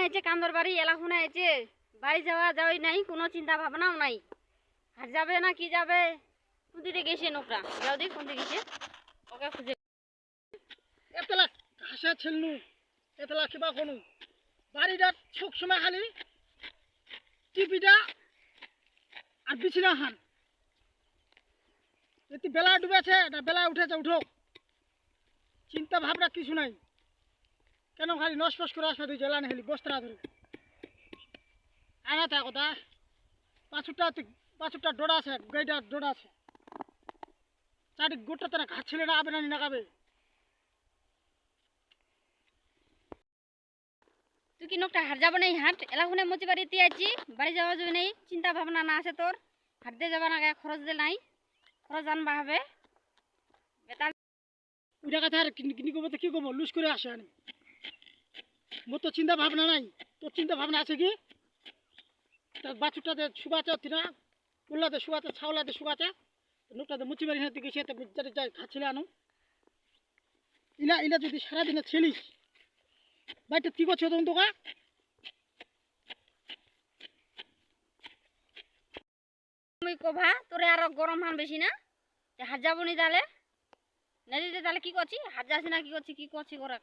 আইছে কান্দর বাড়ি এলা শুনে আইছে বাড়ি যাওয়া যাওয়াই নাই, কোনো চিন্তা ভাবনাও নাই। আর যাবে না কি যাবে, কোন দিকে গেছে নোকরা, যাও দেখ কোন দিকে গেছে, ওকে খুঁজে। এতলা ঘাসা ছেলনু এতলা কিবা কোনো বাড়িটা সব সময় খালি টিপিটা আর বিছনা হান এতে বেলা ডুবেছে না বেলা উঠেছে উঠো, চিন্তা ভাবনা কিছু নাই। কেন খালি নসপস করে আসবে তুই জেলা নেলি বস্ত্রা ধরে আনা তা কথা পাঁচটা ডোড়া আছে, গাইডার ডোড়া আছে, চারটি গোটা তারা ঘাট ছেলে না আবে না নাগাবে। তুই কি নোকটা হাট যাবো নাই? হাট এলা শুনে মচি বাড়িতে আছি, বাড়ি যাওয়া যাবে নাই, চিন্তা ভাবনা না আছে তোর? হাঁটতে যাবা না, খরচ দে নাই, খরচ আনবা হবে বেতাল। ওইটা কথা আর কিনি করবো তো কি করবো, লুজ করে আসে আনি। মোর তো চিন্তা ভাবনা নাই, তোর চিন্তা ভাবনা আছে কি? তার বাছুরটাতে শুকাচ্ছে তিনা পুল্লাতে শুকাচ্ছে, ছাওলাতে শুকাচ্ছে, নোকটাতে মুচি বাড়ি হাতে গেছে যাই খাচ্ছিলে আনো। ইলা যদি সারাদিনে ছেলিস বাড়িটা কি করছো তখন তোকা? তুমি কভা তোরে আরো গরম হান বেশি না, হাট যাবো নি তাহলে নদীতে, তাহলে কি করছি? হাট যাচ্ছি না কি করছি করে